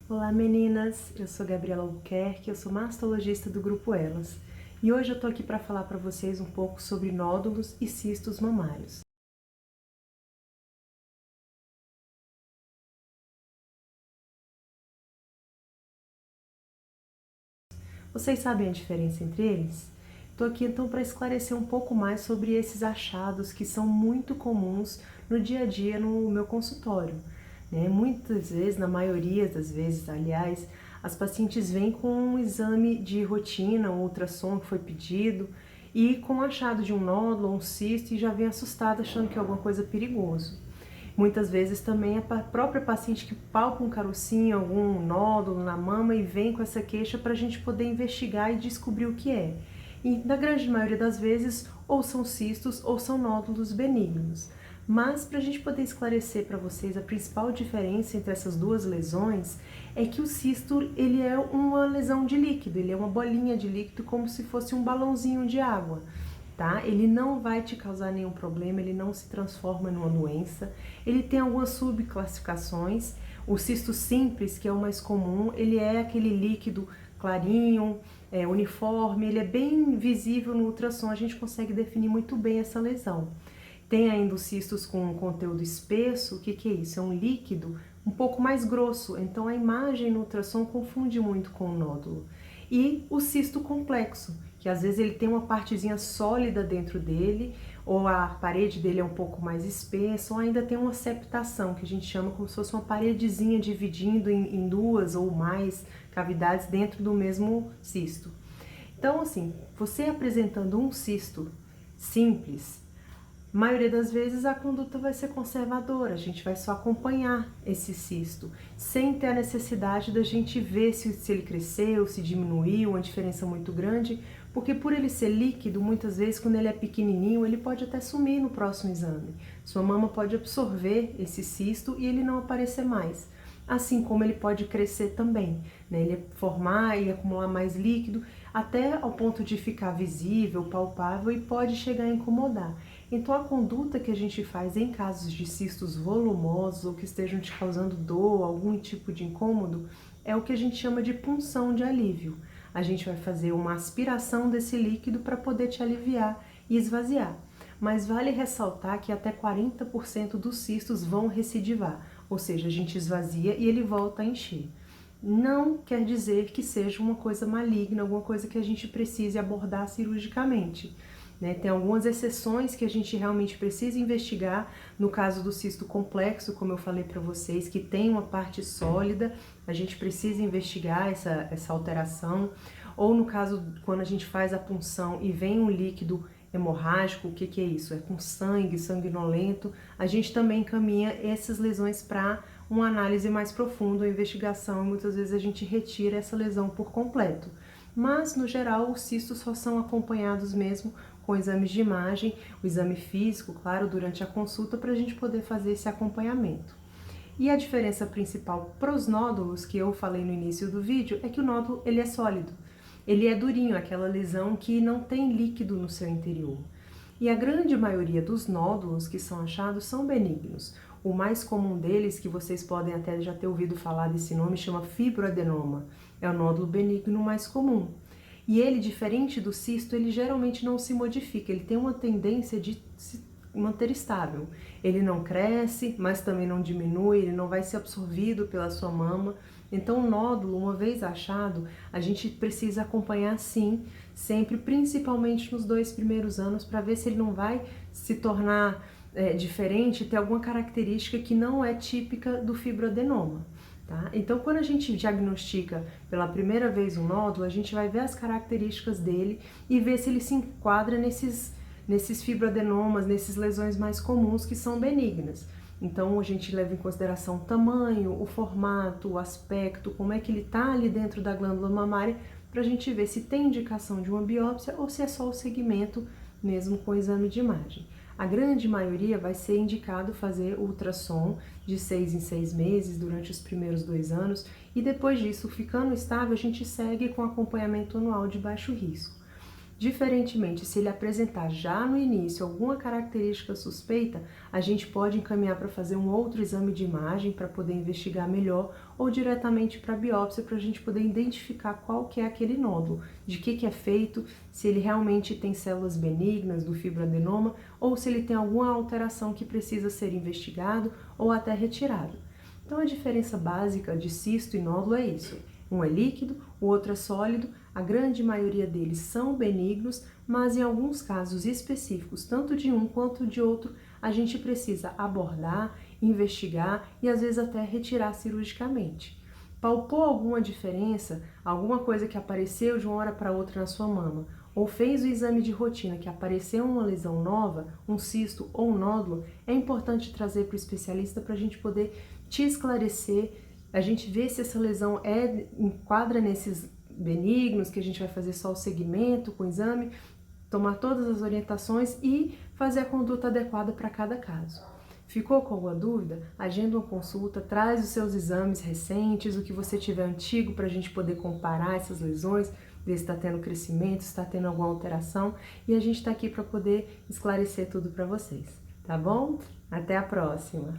Olá meninas, eu sou Gabriela Albuquerque, eu sou mastologista do Grupo Elas e hoje eu tô aqui para falar para vocês um pouco sobre nódulos e cistos mamários. Vocês sabem a diferença entre eles? Estou aqui então para esclarecer um pouco mais sobre esses achados que são muito comuns no dia a dia no meu consultório. Muitas vezes, na maioria das vezes, aliás, as pacientes vêm com um exame de rotina, um ultrassom que foi pedido, e com o achado de um nódulo ou um cisto e já vem assustada achando que é alguma coisa perigosa. Muitas vezes também a própria paciente que palpa um carocinho, algum nódulo na mama e vem com essa queixa para a gente poder investigar e descobrir o que é. E na grande maioria das vezes, ou são cistos ou são nódulos benignos. Mas para a gente poder esclarecer para vocês a principal diferença entre essas duas lesões é que o cisto ele é uma lesão de líquido, ele é uma bolinha de líquido como se fosse um balãozinho de água. Tá? Ele não vai te causar nenhum problema, ele não se transforma numa doença. Ele tem algumas subclassificações. O cisto simples, que é o mais comum, ele é aquele líquido clarinho, uniforme, ele é bem visível no ultrassom, a gente consegue definir muito bem essa lesão. Tem ainda os cistos com conteúdo espesso, o que é isso? É um líquido um pouco mais grosso, então a imagem no ultrassom confunde muito com o nódulo. E o cisto complexo, que às vezes ele tem uma partezinha sólida dentro dele, ou a parede dele é um pouco mais espessa, ou ainda tem uma septação, que a gente chama como se fosse uma paredezinha dividindo em duas ou mais cavidades dentro do mesmo cisto. Então, assim, você apresentando um cisto simples, a maioria das vezes a conduta vai ser conservadora, a gente vai só acompanhar esse cisto, sem ter a necessidade da gente ver se ele cresceu, se diminuiu, uma diferença muito grande, porque por ele ser líquido, muitas vezes quando ele é pequenininho, ele pode até sumir no próximo exame. Sua mama pode absorver esse cisto e ele não aparecer mais. Assim como ele pode crescer também, né? Ele formar e acumular mais líquido, até ao ponto de ficar visível, palpável e pode chegar a incomodar. Então a conduta que a gente faz em casos de cistos volumosos ou que estejam te causando dor, algum tipo de incômodo, é o que a gente chama de punção de alívio. A gente vai fazer uma aspiração desse líquido para poder te aliviar e esvaziar. Mas vale ressaltar que até 40% dos cistos vão recidivar, ou seja, a gente esvazia e ele volta a encher. Não quer dizer que seja uma coisa maligna, alguma coisa que a gente precise abordar cirurgicamente. Tem algumas exceções que a gente realmente precisa investigar. No caso do cisto complexo, como eu falei para vocês, que tem uma parte sólida, a gente precisa investigar essa alteração. Ou no caso, quando a gente faz a punção e vem um líquido hemorrágico, o que é isso? É com sangue, sanguinolento, a gente também encaminha essas lesões para uma análise mais profunda, uma investigação, e muitas vezes a gente retira essa lesão por completo. Mas, no geral, os cistos só são acompanhados mesmo com exames de imagem, o exame físico, claro, durante a consulta, para a gente poder fazer esse acompanhamento. E a diferença principal para os nódulos, que eu falei no início do vídeo, é que o nódulo ele é sólido. Ele é durinho, aquela lesão que não tem líquido no seu interior. E a grande maioria dos nódulos que são achados são benignos. O mais comum deles, que vocês podem até já ter ouvido falar desse nome, chama fibroadenoma. É o nódulo benigno mais comum. E ele, diferente do cisto, ele geralmente não se modifica, ele tem uma tendência de se manter estável. Ele não cresce, mas também não diminui, ele não vai ser absorvido pela sua mama. Então, o nódulo, uma vez achado, a gente precisa acompanhar sim, sempre, principalmente nos 2 primeiros anos, para ver se ele não vai se tornar diferente, ter alguma característica que não é típica do fibroadenoma. Tá? Então, quando a gente diagnostica pela primeira vez um nódulo, a gente vai ver as características dele e ver se ele se enquadra nesses fibroadenomas, nesses lesões mais comuns que são benignas. Então, a gente leva em consideração o tamanho, o formato, o aspecto, como é que ele está ali dentro da glândula mamária, para a gente ver se tem indicação de uma biópsia ou se é só o segmento mesmo com exame de imagem. A grande maioria vai ser indicado fazer ultrassom de 6 em 6 meses durante os primeiros 2 anos e depois disso, ficando estável, a gente segue com acompanhamento anual de baixo risco. Diferentemente, se ele apresentar já no início alguma característica suspeita, a gente pode encaminhar para fazer um outro exame de imagem para poder investigar melhor ou diretamente para a biópsia para a gente poder identificar qual que é aquele nódulo, de que é feito, se ele realmente tem células benignas do fibroadenoma ou se ele tem alguma alteração que precisa ser investigado ou até retirado. Então a diferença básica de cisto e nódulo é isso. Um é líquido, o outro é sólido, a grande maioria deles são benignos, mas em alguns casos específicos, tanto de um quanto de outro, a gente precisa abordar, investigar e às vezes até retirar cirurgicamente. Palpou alguma diferença, alguma coisa que apareceu de uma hora para outra na sua mama, ou fez o exame de rotina que apareceu uma lesão nova, um cisto ou um nódulo, é importante trazer para o especialista para a gente poder te esclarecer, a gente ver se essa lesão enquadra nesses benignos, que a gente vai fazer só o segmento com o exame, tomar todas as orientações e fazer a conduta adequada para cada caso. Ficou com alguma dúvida? Agenda uma consulta, traz os seus exames recentes, o que você tiver antigo para a gente poder comparar essas lesões, ver se está tendo crescimento, se está tendo alguma alteração e a gente está aqui para poder esclarecer tudo para vocês, tá bom? Até a próxima!